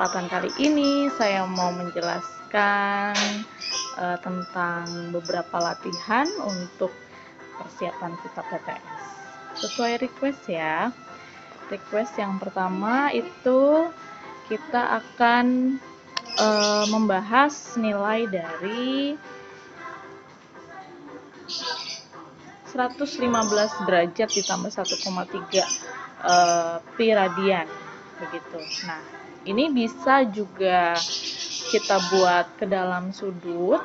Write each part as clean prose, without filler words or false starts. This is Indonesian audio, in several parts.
kesempatan kali ini saya mau menjelaskan tentang beberapa latihan untuk persiapan kita PTS. Sesuai request ya. Request yang pertama itu kita akan membahas nilai dari 115 derajat ditambah 1,3 pi radian begitu. Nah, ini bisa juga kita buat ke dalam sudut,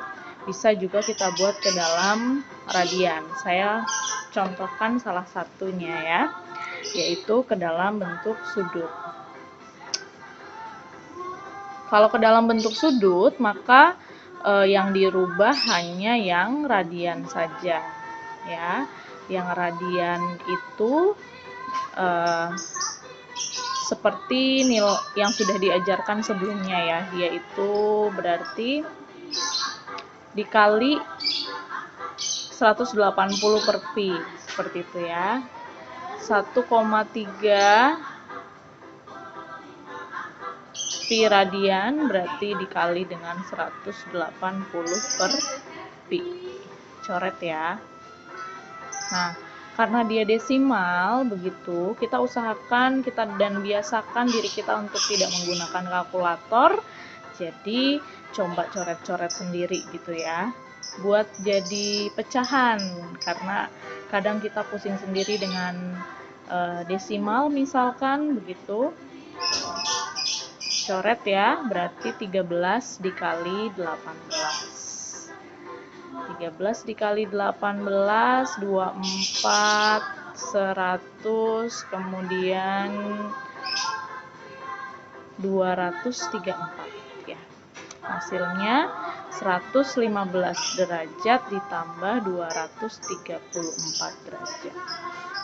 bisa juga kita buat ke dalam radian. Saya contohkan salah satunya ya, yaitu ke dalam bentuk sudut. Kalau ke dalam bentuk sudut, maka yang dirubah hanya yang radian saja ya. Yang radian itu seperti yang sudah diajarkan sebelumnya ya, yaitu berarti dikali 180 per pi, seperti itu ya. 1,3 pi radian berarti dikali dengan 180 per pi. Coret ya. Nah, karena dia desimal begitu, kita usahakan dan biasakan diri kita untuk tidak menggunakan kalkulator. Jadi coba coret-coret sendiri gitu ya, buat jadi pecahan, karena kadang kita pusing sendiri dengan desimal misalkan begitu. Coret ya, berarti 13 dikali 18. 13 dikali 18, 24, 100, kemudian 234 ya. Hasilnya 115 derajat ditambah 234 derajat.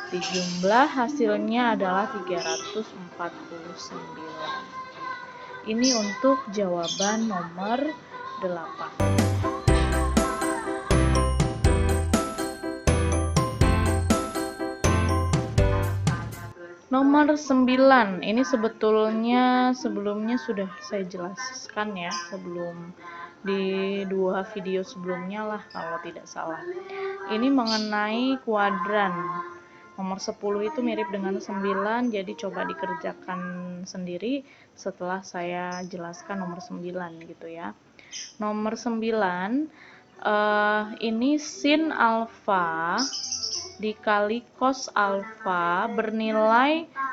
Dijumlah hasilnya adalah 349. Ini untuk jawaban nomor 8. Nomor 9, ini sebetulnya sebelumnya sudah saya jelaskan ya, sebelum di 2 video sebelumnya lah kalau tidak salah. Ini mengenai kuadran. Nomor 10 itu mirip dengan 9, jadi coba dikerjakan sendiri setelah saya jelaskan nomor 9 gitu ya. Nomor 9, ini sin alfa dikali cos alfa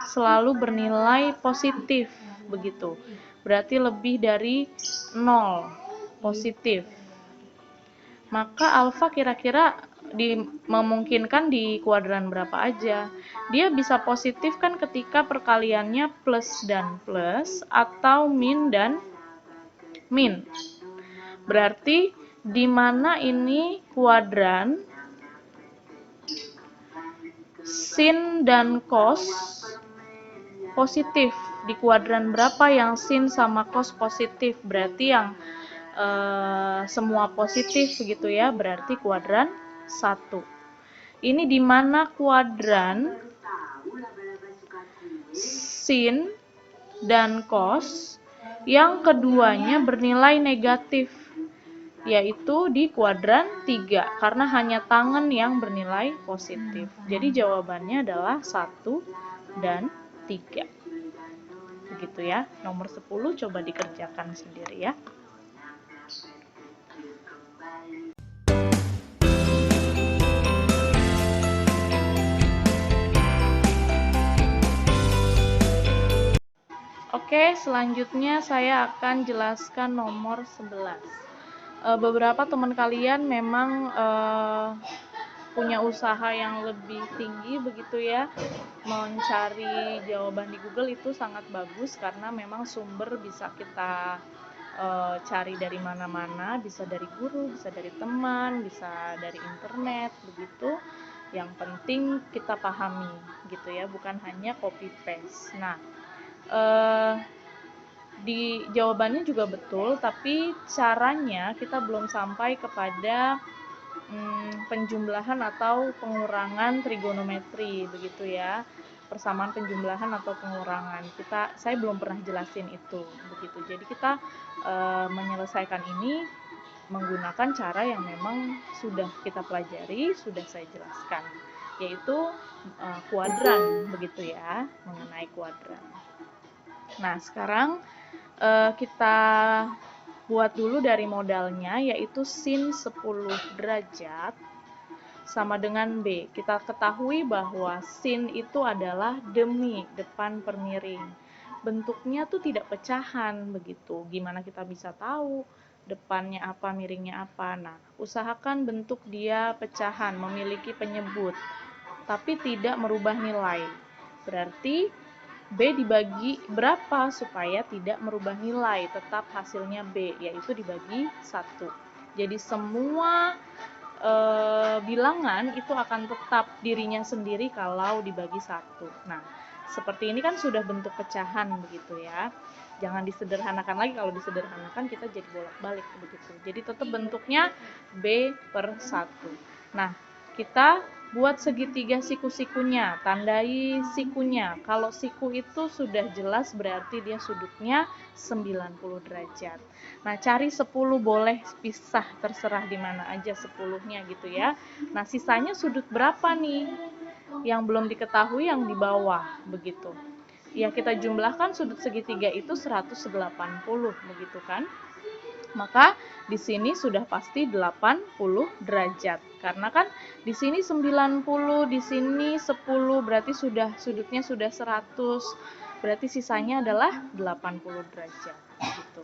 selalu bernilai positif begitu. Berarti lebih dari 0 positif. Maka alfa kira-kira memungkinkan di kuadran berapa aja? Dia bisa positif kan ketika perkaliannya plus dan plus atau min dan min. Berarti di mana ini kuadran sin dan cos positif? Di kuadran berapa yang sin sama cos positif? Berarti yang semua positif begitu ya, berarti kuadran 1. Ini di mana kuadran sin dan cos yang keduanya bernilai negatif, yaitu di kuadran 3, karena hanya tangen yang bernilai positif. Jadi jawabannya adalah 1 dan 3. Begitu ya. Nomor 10 coba dikerjakan sendiri ya. Oke, selanjutnya saya akan jelaskan nomor 11. Beberapa teman kalian memang punya usaha yang lebih tinggi begitu ya, mencari jawaban di Google itu sangat bagus karena memang sumber bisa kita cari dari mana-mana, bisa dari guru, bisa dari teman, bisa dari internet begitu. Yang penting kita pahami gitu ya, bukan hanya copy paste. Nah, di jawabannya juga betul, tapi caranya kita belum sampai kepada penjumlahan atau pengurangan trigonometri begitu ya. persamaan penjumlahan atau pengurangan. Saya belum pernah jelasin itu begitu. Jadi kita menyelesaikan ini menggunakan cara yang memang sudah kita pelajari, sudah saya jelaskan, yaitu kuadran begitu ya, mengenai kuadran. Nah, sekarang kita buat dulu dari modalnya, yaitu sin 10 derajat sama dengan B. Kita ketahui bahwa sin itu adalah demi, depan per miring. Bentuknya tuh tidak pecahan begitu. Gimana kita bisa tahu depannya apa, miringnya apa? Nah, usahakan bentuk dia pecahan, memiliki penyebut, tapi tidak merubah nilai. Berarti B dibagi berapa supaya tidak merubah nilai, tetap hasilnya B, yaitu dibagi 1. Jadi semua bilangan itu akan tetap dirinya sendiri kalau dibagi 1. Nah, seperti ini kan sudah bentuk pecahan begitu ya. Jangan disederhanakan lagi, kalau disederhanakan kita jadi bolak-balik begitu. Jadi tetap bentuknya B per 1. Nah, kita buat segitiga siku-sikunya, tandai sikunya. Kalau siku itu sudah jelas berarti dia sudutnya 90 derajat. Nah, cari 10, boleh pisah, terserah di mana aja 10-nya gitu ya. Nah, sisanya sudut berapa nih? Yang belum diketahui yang di bawah begitu. Ya, kita jumlahkan sudut segitiga itu 180 begitu kan? Maka di sini sudah pasti 80 derajat. Karena kan di sini 90, di sini 10, berarti sudutnya sudah 100. Berarti sisanya adalah 80 derajat gitu.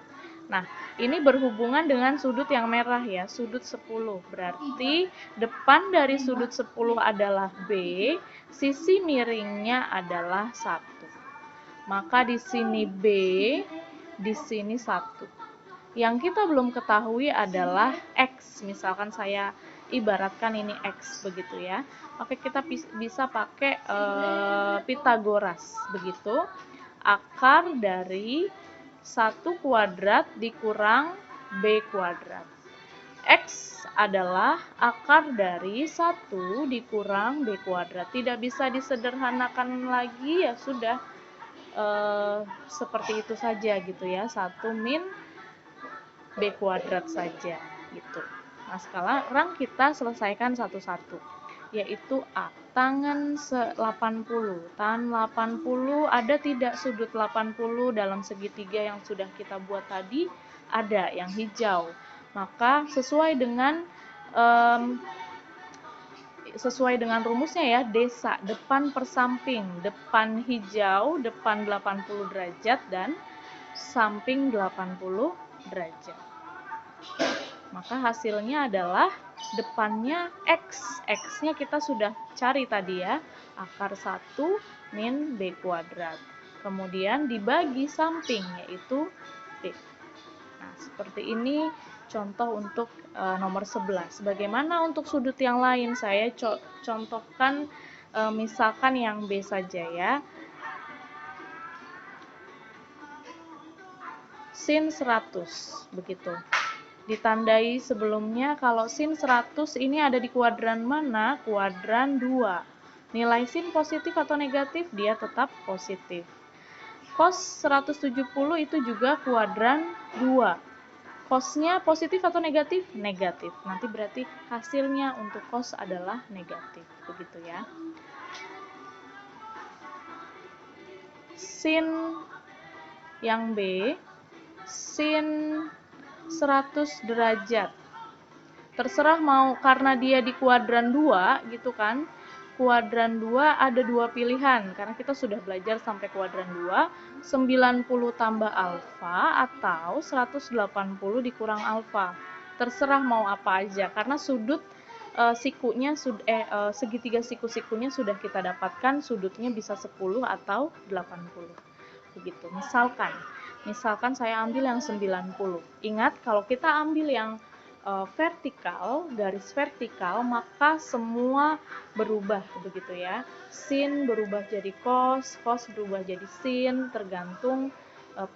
Nah, ini berhubungan dengan sudut yang merah ya, sudut 10. Berarti depan dari sudut 10 adalah B, sisi miringnya adalah 1. Maka di sini B, di sini 1. Yang kita belum ketahui adalah X. Misalkan saya ibaratkan ini X begitu ya. Maka kita bisa pakai Pitagoras begitu. Akar dari 1 kuadrat dikurang B kuadrat. X adalah akar dari 1 dikurang B kuadrat. Tidak bisa disederhanakan lagi, ya sudah seperti itu saja gitu ya. 1 min B kuadrat saja gitu. Nah, sekarang kita selesaikan satu-satu, yaitu A. Tangan 80. Tangan 80, ada tidak sudut 80 dalam segitiga yang sudah kita buat tadi? Ada, yang hijau. Maka sesuai dengan rumusnya ya, desa, depan per samping. Depan hijau, depan 80 derajat dan samping 80 derajat. Maka hasilnya adalah depannya X. X-nya kita sudah cari tadi ya. Akar 1 min B kuadrat. Kemudian dibagi samping, yaitu B. Nah, seperti ini contoh untuk nomor 11. Bagaimana untuk sudut yang lain? Saya contohkan misalkan yang B saja ya. Sin 100 begitu. Ditandai sebelumnya, kalau sin 100 ini ada di kuadran mana? Kuadran 2. Nilai sin positif atau negatif? Dia tetap positif. Cos 170 itu juga kuadran 2. Cosnya positif atau negatif? Negatif. Nanti berarti hasilnya untuk cos adalah negatif. Begitu ya. Sin yang B, sin 100 derajat. Terserah mau, karena dia di kuadran 2 gitu kan. Kuadran 2 ada 2 pilihan, karena kita sudah belajar sampai kuadran 2, 90 tambah alfa atau 180 dikurang alfa. Terserah mau apa aja, karena sudut segitiga siku-sikunya sudah kita dapatkan, sudutnya bisa 10 atau 80. Begitu. Misalkan saya ambil yang 90. Ingat, kalau kita ambil yang vertikal, garis vertikal, maka semua berubah begitu ya. Sin berubah jadi cos, cos berubah jadi sin, tergantung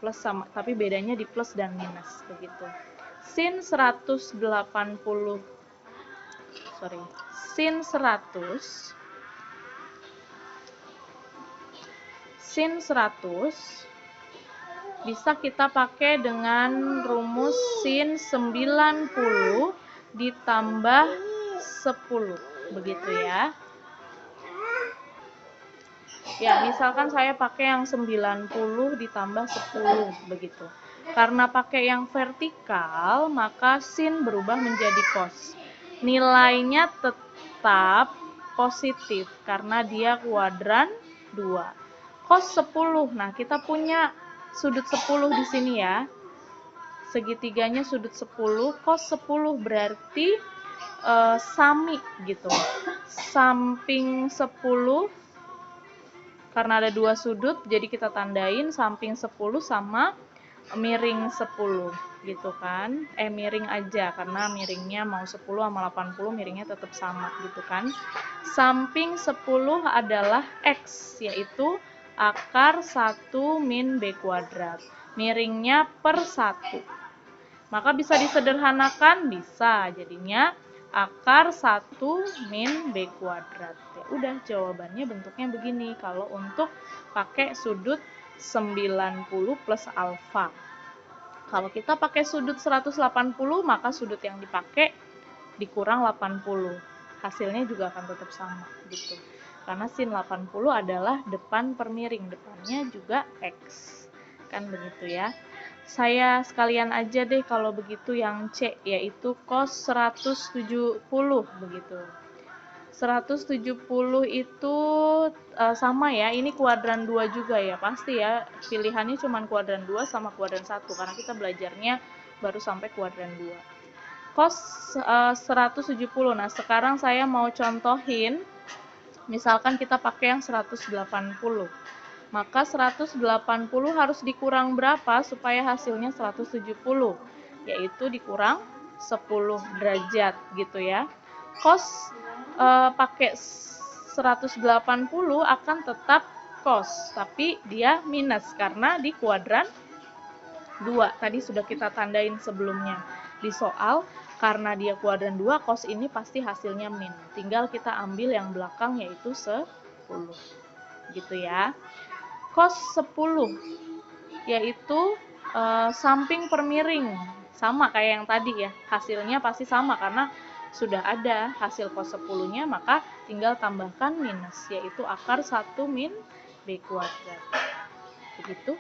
plus sama, tapi bedanya di plus dan minus begitu. Sin 100 sin 100 sin 100 bisa kita pakai dengan rumus sin 90 ditambah 10, begitu ya. Ya, misalkan saya pakai yang 90 ditambah 10, begitu. Karena pakai yang vertikal, maka sin berubah menjadi cos. Nilainya tetap positif, karena dia kuadran 2. Cos 10, nah kita punya sudut 10 di sini ya. Segitiganya sudut 10, cos 10 berarti sami gitu. Samping 10, karena ada dua sudut, jadi kita tandain samping 10 sama miring 10 gitu kan. Miring aja, karena miringnya mau 10 sama 80, miringnya tetap sama gitu kan. Samping 10 adalah X, yaitu akar 1 min B kuadrat. Miringnya per 1. Maka bisa disederhanakan, bisa. Jadinya akar 1 min B kuadrat. Ya udah, jawabannya bentuknya begini kalau untuk pakai sudut 90 plus alfa. Kalau kita pakai sudut 180, maka sudut yang dipakai dikurang 80. Hasilnya juga akan tetap sama gitu. Karena sin 80 adalah depan per miring, depannya juga X. Kan begitu ya. Saya sekalian aja deh kalau begitu yang C, yaitu cos 170 begitu. 170 itu sama ya, ini kuadran 2 juga ya, pasti ya. Pilihannya cuma kuadran 2 sama kuadran 1, karena kita belajarnya baru sampai kuadran 2. Cos 170, nah sekarang saya mau contohin, misalkan kita pakai yang 180. Maka 180 harus dikurang berapa supaya hasilnya 170? Yaitu dikurang 10 derajat gitu ya. Cos pakai 180 akan tetap cos, tapi dia minus karena di kuadran 2. Tadi sudah kita tandain sebelumnya di soal, karena dia kuadran 2, cos ini pasti hasilnya min. Tinggal kita ambil yang belakang, yaitu 10. Gitu ya. Cos 10 yaitu samping per miring, sama kayak yang tadi ya, hasilnya pasti sama karena sudah ada hasil cos 10-nya, maka tinggal tambahkan minus, yaitu akar 1 min B kuadrat. Begitu.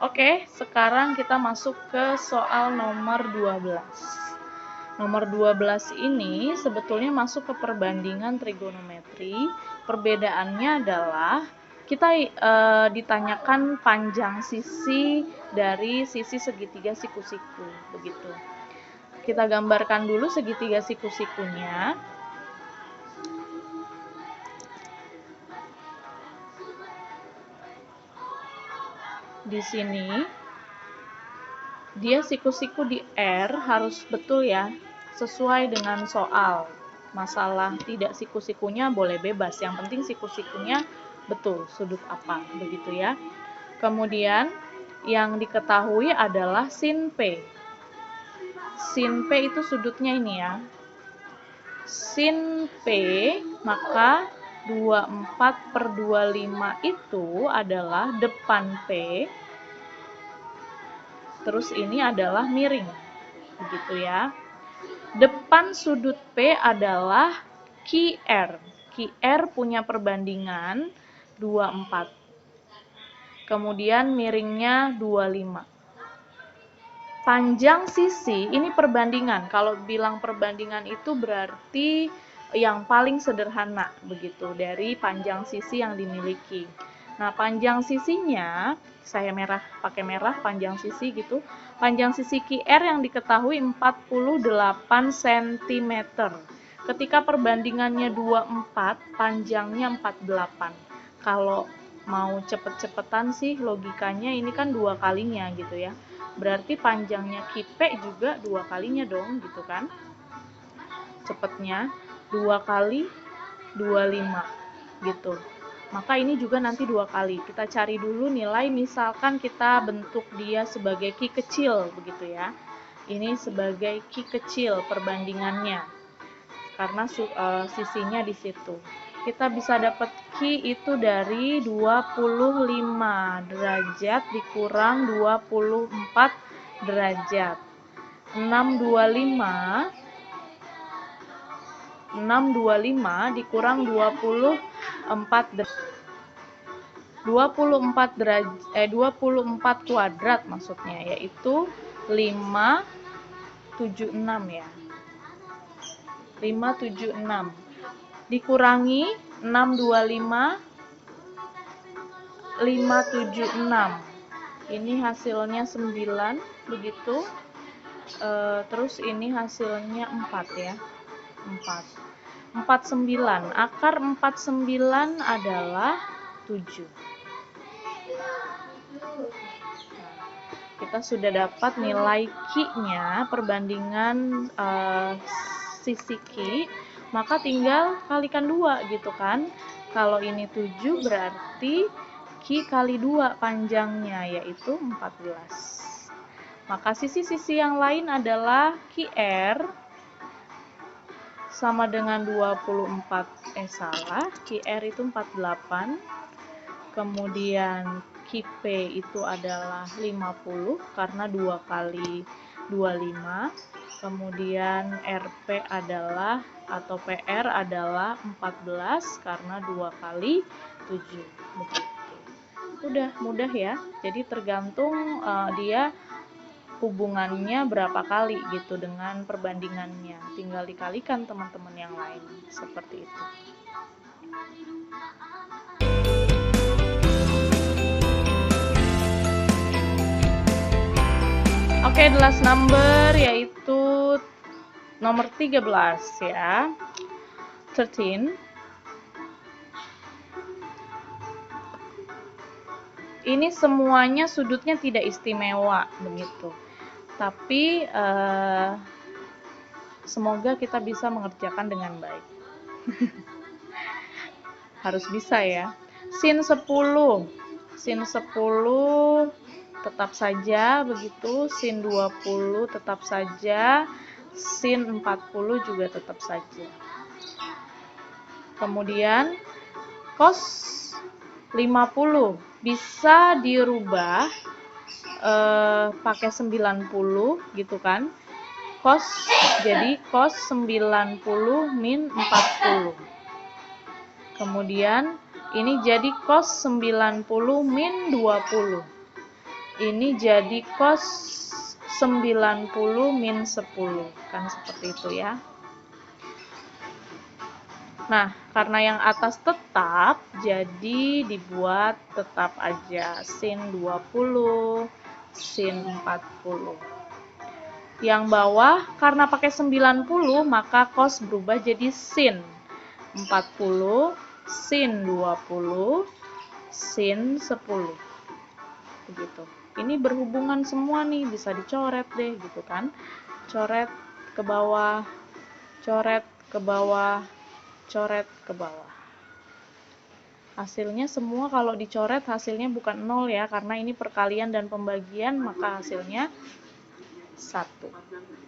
Oke, sekarang kita masuk ke soal nomor 12. Nomor 12 ini sebetulnya masuk ke perbandingan trigonometri. Perbedaannya adalah kita ditanyakan panjang sisi dari sisi segitiga siku-siku, begitu. Kita gambarkan dulu segitiga siku-sikunya. Di sini dia siku-siku di R harus betul ya, sesuai dengan soal. Masalah tidak siku-sikunya boleh bebas, yang penting siku-sikunya betul, sudut apa, begitu ya. Kemudian yang diketahui adalah sin P. Sin P itu sudutnya ini ya. Sin P, maka 24/25 itu adalah depan P, terus ini adalah miring, begitu ya. Depan sudut P adalah QR. QR punya perbandingan 24. Kemudian miringnya 25. Panjang sisi, ini perbandingan. Kalau bilang perbandingan itu berarti yang paling sederhana begitu dari panjang sisi yang dimiliki. Nah, panjang sisinya saya pakai merah panjang sisi gitu. Panjang sisi QR yang diketahui 48 cm. Ketika perbandingannya 24, panjangnya 48. kalau mau cepet-cepetan sih logikanya ini kan 2 kalinya gitu ya. Berarti panjangnya Ki P juga 2 kalinya dong gitu kan. Cepetnya 2 kali 25 gitu. Maka ini juga nanti 2 kali. Kita cari dulu nilai, misalkan kita bentuk dia sebagai Ki kecil begitu ya. Ini sebagai Ki kecil perbandingannya. Karena sisinya di situ. Kita bisa dapat Ki itu dari 25 derajat dikurang 24 derajat. 625 dikurang 24 kuadrat maksudnya, yaitu 576 ya. 576 dikurangi 625 576. Ini hasilnya 9 begitu. Terus ini hasilnya 4 ya. 49. Akar 49 adalah 7. Kita sudah dapat nilai Ki-nya, perbandingan sisi Ki, maka tinggal kalikan 2 gitu kan. Kalau ini 7 berarti Ki kali 2 panjangnya, yaitu 14. Maka sisi-sisi yang lain adalah Ki R sama dengan 24, Ki R itu 48, kemudian Ki P itu adalah 50 karena 2 kali 25, kemudian RP adalah atau PR adalah 14 karena 2 kali 7. Begitu. Udah mudah ya, jadi tergantung dia hubungannya berapa kali gitu dengan perbandingannya, tinggal dikalikan teman-teman yang lain, seperti itu. Oke, the last number yaitu nomor 13 ya. 13. Ini semuanya sudutnya tidak istimewa begitu. Tapi semoga kita bisa mengerjakan dengan baik. Harus bisa ya. Sin 10 tetap saja begitu. Sin 20 tetap saja. Sin 40 juga tetap saja. Kemudian cos 50 bisa dirubah pakai 90 gitu kan. Cos jadi cos 90 min 40. Kemudian ini jadi cos 90 min 20. Ini jadi cos 90 min 10. Kan seperti itu ya. Nah, karena yang atas tetap, jadi dibuat tetap aja. Sin 20, sin 40. Yang bawah, karena pakai 90, maka cos berubah jadi sin 40, sin 20, sin 10. Begitu. Ini berhubungan semua nih, bisa dicoret deh gitu kan. Coret ke bawah, coret ke bawah, coret ke bawah. Hasilnya semua kalau dicoret hasilnya bukan 0 ya, karena ini perkalian dan pembagian, maka hasilnya 1.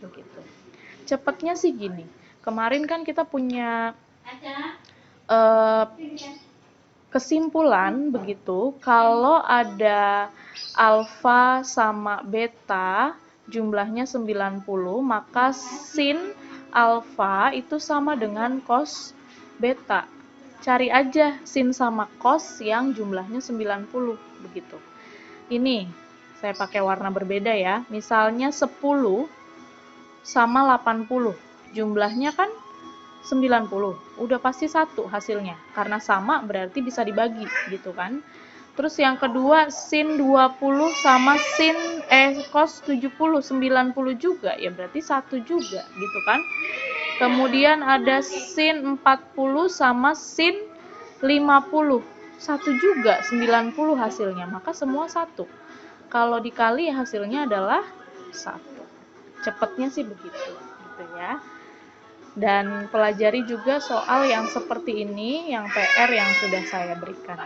Begitu. Cepatnya sih gini. Kemarin kan kita punya kesimpulan begitu, kalau ada alfa sama beta jumlahnya 90, maka sin alfa itu sama dengan cos beta. Cari aja sin sama cos yang jumlahnya 90 begitu. Ini saya pakai warna berbeda ya. Misalnya 10 sama 80. Jumlahnya kan 90. Udah pasti 1 hasilnya. Karena sama berarti bisa dibagi gitu kan. Terus yang kedua sin 20 sama sin cos 70 90 juga, ya berarti 1 juga gitu kan. Kemudian ada sin 40 sama sin 50. 1 juga 90 hasilnya, maka semua 1. Kalau dikali hasilnya adalah 1. Cepatnya sih begitu gitu ya. Dan pelajari juga soal yang seperti ini, yang PR yang sudah saya berikan.